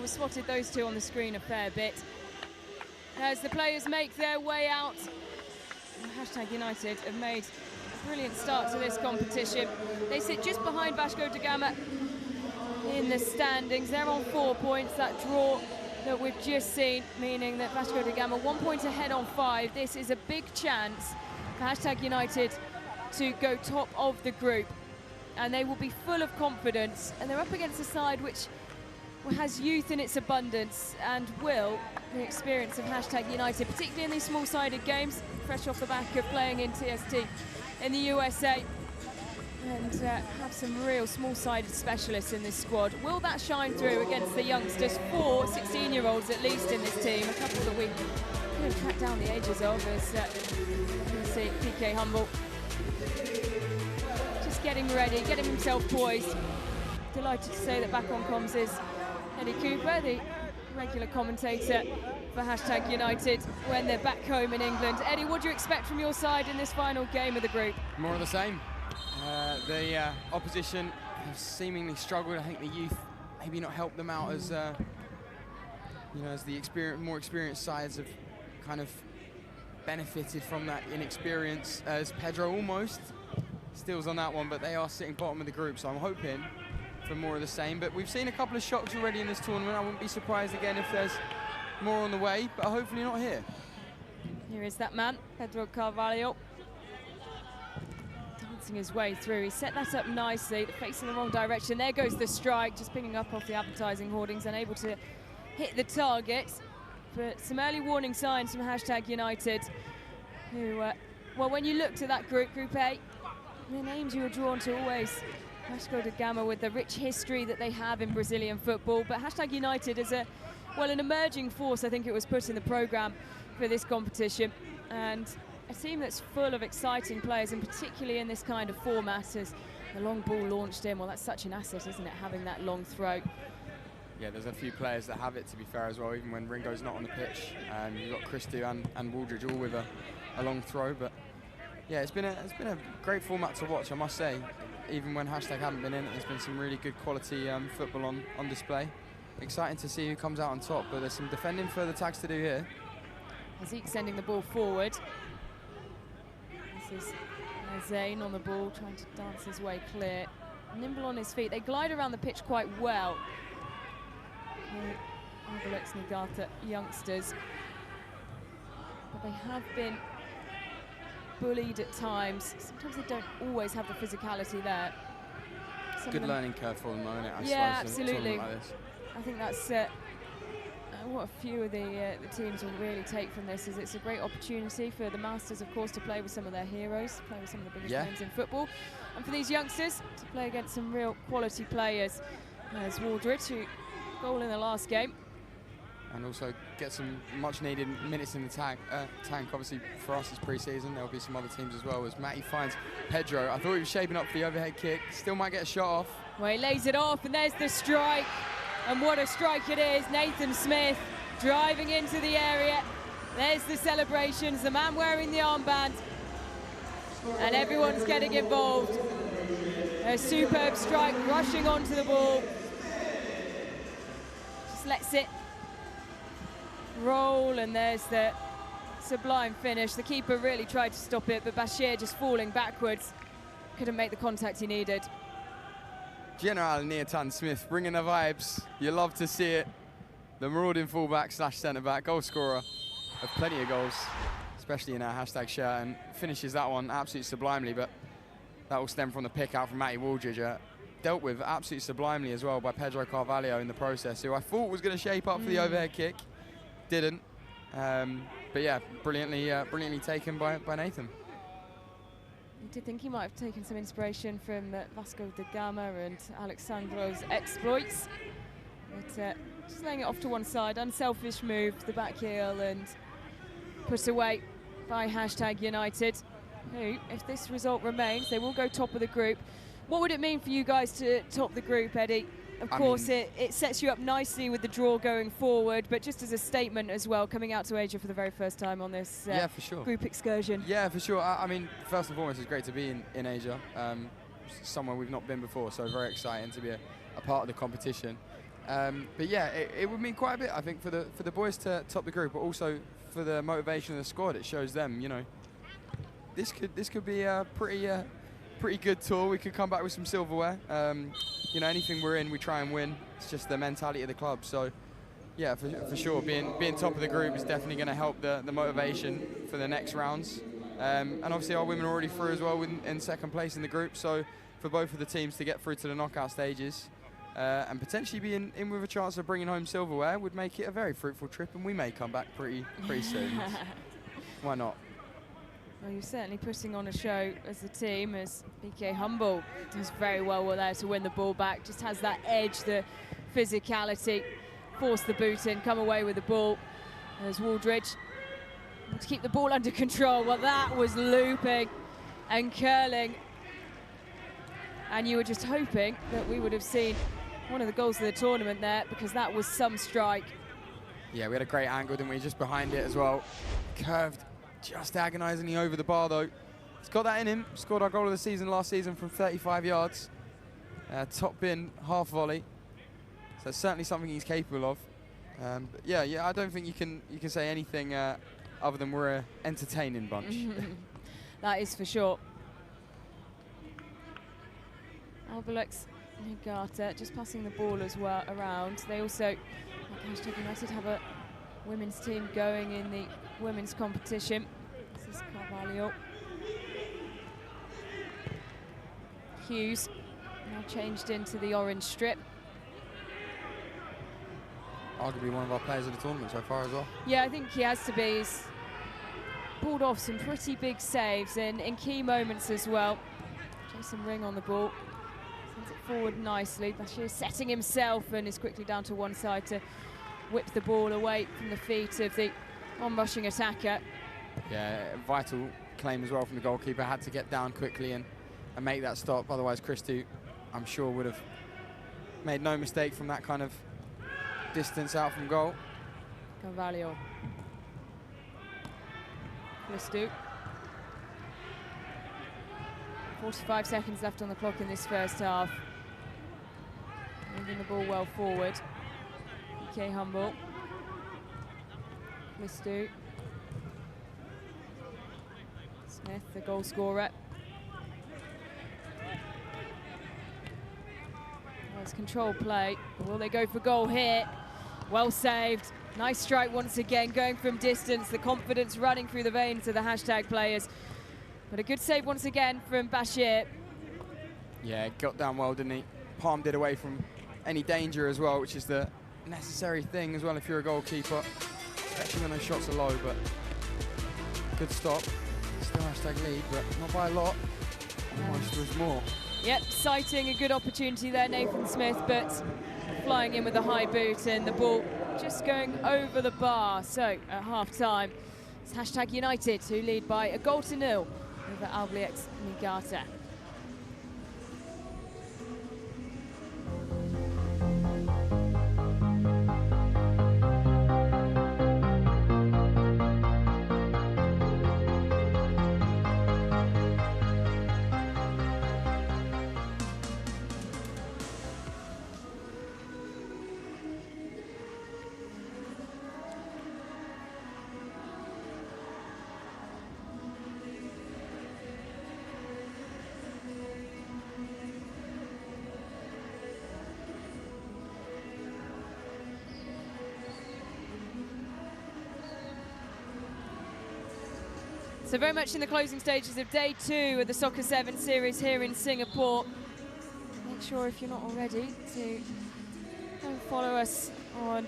spotted those two on the screen a fair bit. As the players make their way out, Hashtag United have made a brilliant start to this competition. They sit just behind Vasco da Gama in the standings. They're on 4 points. That draw that we've just seen, meaning that Vasco da Gama 1 point ahead on 5. This is a big chance for Hashtag United to go top of the group, and they will be full of confidence, and they're up against a side which has youth in its abundance, and will the experience of Hashtag United, particularly in these small-sided games, fresh off the back of playing in TST in the USA, and have some real small-sided specialists in this squad. Will that shine through against the youngsters? 4 16-year-olds at least in this team, a couple that we couldn't track down the ages of, as you see PK Humble just getting ready, getting himself poised. Delighted to say that back on comms is Eddie Cooper, the regular commentator for Hashtag United when they're back home in England. Eddie, what do you expect from your side in this final game of the group? More of the same. The opposition have seemingly struggled. I think the youth maybe not helped them out as you know, as the more experienced sides have kind of benefited from that inexperience, as Pedro almost steals on that one, but they are sitting bottom of the group, so I'm hoping for more of the same. But we've seen a couple of shocks already in this tournament. I wouldn't be surprised again if there's more on the way, but hopefully not here. Here is that man, Pedro Carvalho, dancing his way through. He set that up nicely, facing the wrong direction. There goes the strike, just picking up off the advertising hoardings, unable to hit the target. But some early warning signs from Hashtag United, who, well, when you looked at that group, Group A, the names you were drawn to always Vasco da Gama, with the rich history that they have in Brazilian football, but Hashtag United is an emerging force, I think it was put in the programme for this competition, and a team that's full of exciting players, and particularly in this kind of format, as the long ball launched in. Well, that's such an asset, isn't it, having that long throw. Yeah, there's a few players that have it, to be fair, as well, even when Ringo's not on the pitch. You've got Christou and Waldridge all with a long throw, but yeah, it's been a great format to watch, I must say. Even when Hashtag haven't been in it, there's been some really good quality football on display. Exciting to see who comes out on top, but there's some defending for the Tags to do here. Zeke sending the ball forward. This is Zayn on the ball, trying to dance his way clear. Nimble on his feet. They glide around the pitch quite well. Albirex Niigata youngsters. But they have been bullied at times. Sometimes they don't always have the physicality there. Good learning curve for them, though, isn't it? I yeah, suppose, absolutely. Like this. I think that's what a few of the teams will really take from this. Is it's a great opportunity for the Masters, of course, to play with some of their heroes, play with some of the biggest names in football, and for these youngsters to play against some real quality players. There's Waldridge, who goal in the last game. And also get some much-needed minutes in the tank. Obviously, for us as pre-season, there'll be some other teams as well. As Matty finds Pedro, I thought he was shaping up for the overhead kick. Still might get a shot off. Well, he lays it off, and there's the strike. And what a strike it is. Nathan Smith driving into the area. There's the celebrations, the man wearing the armband. And everyone's getting involved. A superb strike, rushing onto the ball. Just lets it roll, and there's the sublime finish. The keeper really tried to stop it, but Bashir just falling backwards. Couldn't make the contact he needed. General Nathan Smith bringing the vibes. You love to see it. The marauding fullback / centre-back, goal scorer of plenty of goals, especially in our Hashtag shirt, and finishes that one absolutely sublimely, but that will stem from the pick out from Matty Waldridge. Dealt with absolutely sublimely as well by Pedro Carvalho in the process, who I thought was going to shape up for the overhead kick. Didn't. But yeah, brilliantly taken by Nathan. I did think he might have taken some inspiration from Vasco da Gama and Alexandro's exploits. But just laying it off to one side, unselfish move, the back heel, and put away by Hashtag United, who, if this result remains, they will go top of the group. What would it mean for you guys to top the group, Eddie? Of course, it sets you up nicely with the draw going forward, but just as a statement as well, coming out to Asia for the very first time on this for sure. group excursion. Yeah, for sure. I mean, first and foremost, it's great to be in Asia, somewhere we've not been before, so very exciting to be a part of the competition. But yeah, it would mean quite a bit, I think, for the boys to top the group, but also for the motivation of the squad. It shows them, you know, this could be a pretty good tour. We could come back with some silverware. You know, anything we're in, we try and win. It's just the mentality of the club. So yeah, for sure, being top of the group is definitely going to help the motivation for the next rounds. And obviously our women are already through as well in second place in the group. So for both of the teams to get through to the knockout stages and potentially be in with a chance of bringing home silverware would make it a very fruitful trip, and we may come back pretty soon. Why not? Well, you're certainly putting on a show as a team, as BK Humble does very well there to win the ball back. Just has that edge, the physicality, force the boot in, come away with the ball. There's Waldridge to keep the ball under control. Well, that was looping and curling. And you were just hoping that we would have seen one of the goals of the tournament there, because that was some strike. Yeah, we had a great angle, didn't we? Just behind it as well. Curved just agonisingly over the bar, though. He's got that in him. Scored our goal of the season last season from 35 yards. Top bin, half volley. So it's certainly something he's capable of. But yeah, I don't think you can say anything other than we're an entertaining bunch. That is for sure. Albirex Niigata just passing the ball as well around. They also, like #United, have a women's team going in the women's competition. This is Carvalho. Hughes now changed into the orange strip. Arguably one of our players of the tournament so far as well. Yeah, I think he has to be. He's pulled off some pretty big saves in key moments as well. Jason Ring on the ball. Sends it forward nicely. Bashir setting himself and is quickly down to one side to whip the ball away from the feet of the on-rushing attacker. Yeah, vital claim as well from the goalkeeper. Had to get down quickly and make that stop. Otherwise, Christou, I'm sure, would have made no mistake from that kind of distance out from goal. Carvalho. Christou. 45 seconds left on the clock in this first half. Moving the ball well forward. BK Humble. Christou. Smith, the goal scorer. Well, it's control play. Will they go for goal here? Well saved. Nice strike once again, going from distance. The confidence running through the veins of the # players. But a good save once again from Bashir. Yeah, got down well, didn't he? Palmed it away from any danger as well, which is the necessary thing as well if you're a goalkeeper. Especially when those shots are low, but good stop. Still #lead, but not by a lot. Almost was more. Yep, citing a good opportunity there, Nathan Smith, but flying in with a high boot and the ball just going over the bar. So at half-time, it's #United who lead by a goal to 0 over Albirex Niigata. So very much in the closing stages of day 2 of the Soccer7 series here in Singapore. Make sure, if you're not already, to go and follow us on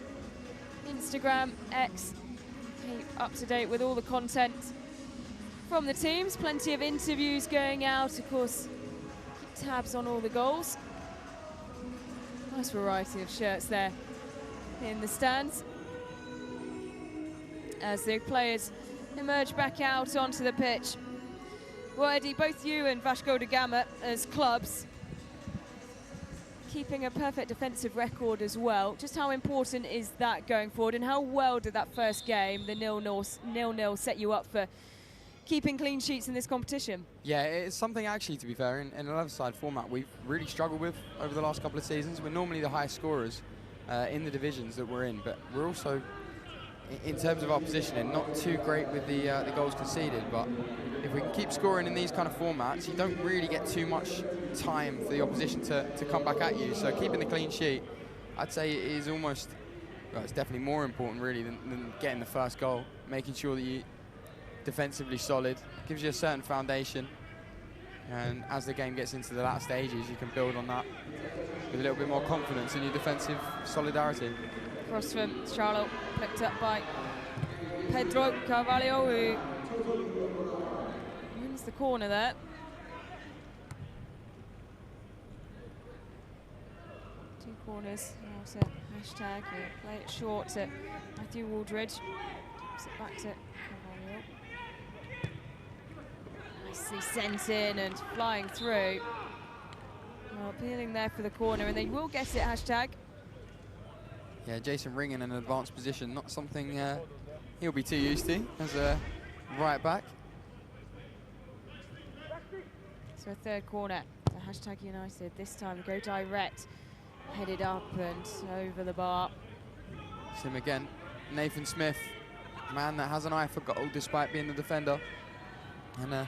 Instagram, X. Keep up to date with all the content from the teams. Plenty of interviews going out. Of course, keep tabs on all the goals. Nice variety of shirts there in the stands as the players emerge back out onto the pitch. Well, Eddie, both you and Vasco da Gama as clubs keeping a perfect defensive record as well. Just how important is that going forward, and how well did that first game, the 0-0, set you up for keeping clean sheets in this competition? Yeah, it's something actually, to be fair, in an 11-side format we've really struggled with over the last couple of seasons. We're normally the highest scorers in the divisions that we're in, but we're also, in terms of our positioning, not too great with the goals conceded. But if we can keep scoring in these kind of formats, you don't really get too much time for the opposition to come back at you. So keeping the clean sheet, I'd say, is almost, well, it's definitely more important really than getting the first goal. Making sure that you're defensively solid gives you a certain foundation, and as the game gets into the latter stages, you can build on that with a little bit more confidence in your defensive solidarity. Cross from Charlotte, picked up by Pedro Carvalho, who wins the corner there. Two corners, now to hashtag, play it short to Matthew Waldridge. Gives it back to Carvalho. Nicely sent in and flying through. Well, appealing there for the corner, and they will get it, hashtag. Yeah, Jason Ring in an advanced position, not something he'll be too used to as a right back. So a third corner to hashtag United. This time go direct, headed up and over the bar. It's him again, Nathan Smith, man that has an eye for goal despite being the defender, and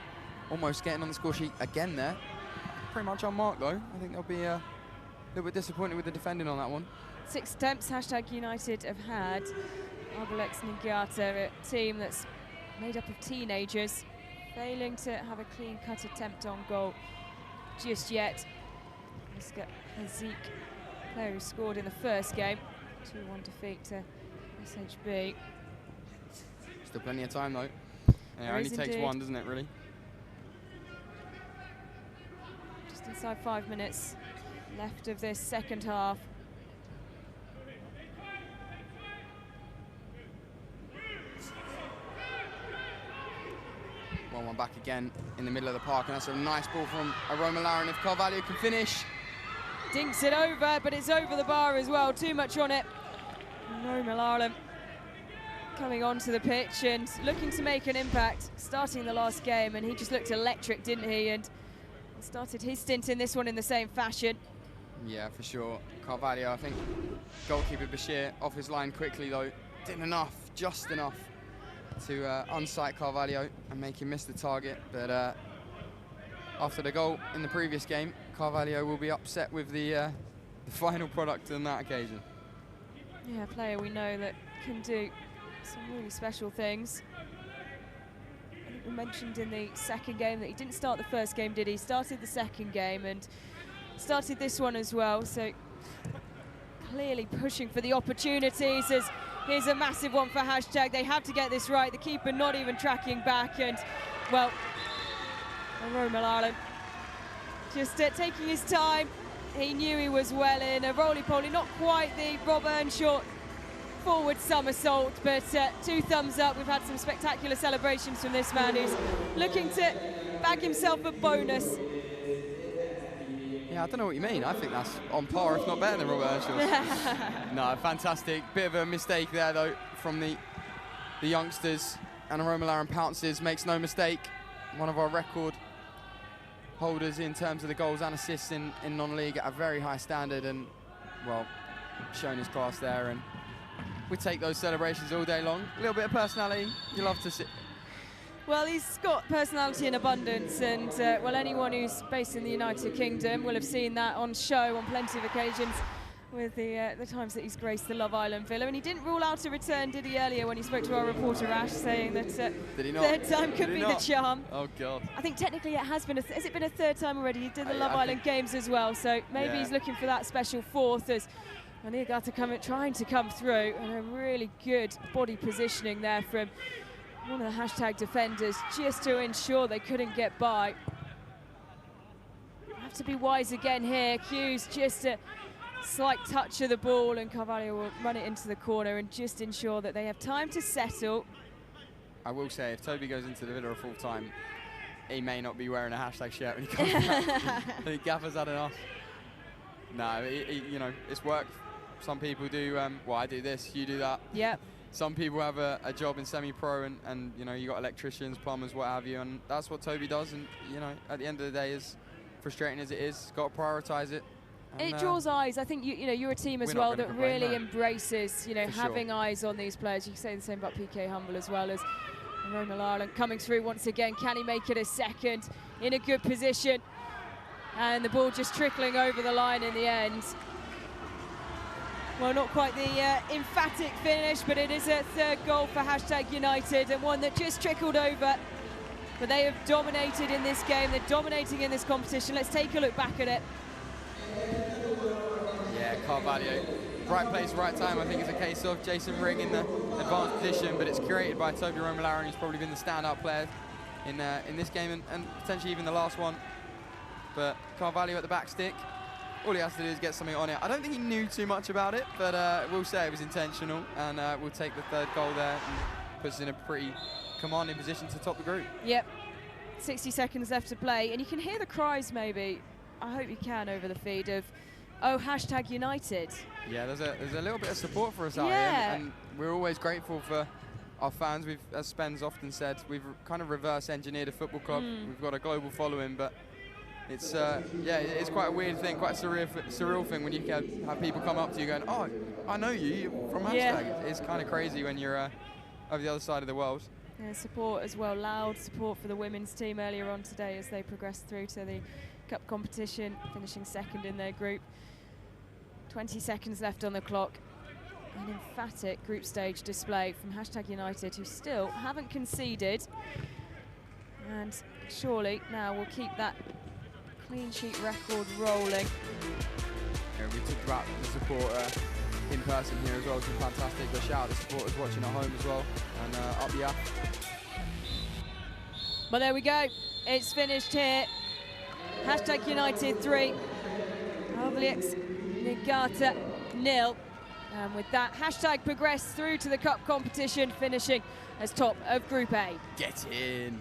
almost getting on the score sheet again there. Pretty much unmarked though. I think they'll be a little bit disappointed with the defending on that one. 6 attempts hashtag United have had. Albirex Niigata, a team that's made up of teenagers, failing to have a clean-cut attempt on goal just yet. Oscar Hazik, player who scored in the first game, 2-1 defeat to SHB. Still plenty of time though. Yeah, it only takes indeed one, doesn't it, really? Just inside 5 minutes left of this second half. One back again in the middle of the park, and that's a nice ball from Aroma Laren. If Carvalho can finish. Dinks it over, but it's over the bar as well. Too much on it. Aroma Laren coming onto the pitch and looking to make an impact, starting the last game, and he just looked electric, didn't he? And started his stint in this one in the same fashion. Yeah, for sure. Carvalho, I think goalkeeper Bashir off his line quickly though. Did enough, just enough to unsight Carvalho and make him miss the target. But after the goal in the previous game, Carvalho will be upset with the final product on that occasion. Yeah, a player we know that can do some really special things. I think we mentioned in the second game that he didn't start the first game, did he? Started the second game and started this one as well, so clearly pushing for the opportunities. As here's a massive one for hashtag. They have to get this right. The keeper not even tracking back, and well, Aroma Laren just taking his time. He knew he was well in. A roly-poly, not quite the Rob Earnshaw forward somersault, but 2 thumbs up. We've had some spectacular celebrations from this man who's looking to bag himself a bonus. Yeah, I don't know what you mean. I think that's on par, if not better than Robert Earnshaw's. No, fantastic. Bit of a mistake there, though, from the youngsters. And Aroma Laren pounces, makes no mistake. One of our record holders in terms of the goals and assists in non-league at a very high standard, and, well, showing his class there. And we take those celebrations all day long. A little bit of personality, you love to see. Well, he's got personality in abundance, and well, anyone who's based in the United Kingdom will have seen that on show on plenty of occasions with the times that he's graced the Love Island Villa. And he didn't rule out a return, did he, earlier when he spoke to our reporter Ash, saying that third time could be the charm. Oh God! I think technically it has been. Has it been a third time already? He did the Love I Island games as well, so maybe he's looking for that special fourth as Niigata trying to come through, and a really good body positioning there from one of the hashtag defenders just to ensure they couldn't get by. Have to be wise again here. Hughes just a slight touch of the ball, and Carvalho will run it into the corner and just ensure that they have time to settle. I will say, if Toby goes into the Villa full time, he may not be wearing a hashtag shirt when he comes back. I think Gaffer's had enough. No, you know, it's work. Some people do, well, I do this, you do that. Yep. Some people have a job in semi-pro, and you know, you got electricians, plumbers, what have you, and that's what Toby does. And you know, at the end of the day, as frustrating as it is, got to prioritise it. It draws eyes. I think you're a team as well that really embraces having eyes on these players. You can say the same about PK Humble as well as Roman Ireland coming through once again. Can he make it a second? In a good position, and the ball just trickling over the line in the end. Well, not quite the emphatic finish, but it is a third goal for #United, and one that just trickled over. But they have dominated in this game. They're dominating in this competition. Let's take a look back at it. Yeah, Carvalho. Right place, right time, I think it's a case of Jason Ring in the advanced position, but it's curated by Toby Romalaran, who's probably been the standout player in this game and potentially even the last one. But Carvalho at the back stick. All he has to do is get something on it. I don't think he knew too much about it, but we'll say it was intentional, and we'll take the third goal there and puts us in a pretty commanding position to top the group. Yep, 60 seconds left to play, and you can hear the cries maybe, I hope you can, over the feed of, oh, #United. Yeah, there's a little bit of support for us out here, and we're always grateful for our fans. As Spen's often said, we've kind of reverse engineered a football club. We've got a global following, but it's it's quite a weird thing, quite a surreal thing when you can have people come up to you going, oh, I know you're from #. Yeah. It's kind of crazy when you're over the other side of the world. Yeah, support as well, loud support for the women's team earlier on today as they progressed through to the cup competition, finishing second in their group. 20 seconds left on the clock. An emphatic group stage display from #United, who still haven't conceded. And surely now we'll keep that clean sheet record rolling. Yeah, we talked about the support in person here as well. It's been fantastic. But shout out to supporters watching at home as well. And up the app. Well, there we go. It's finished here. #United 3. Albirex Niigata 0. And with that, #progressed through to the cup competition, finishing as top of Group A. Get in.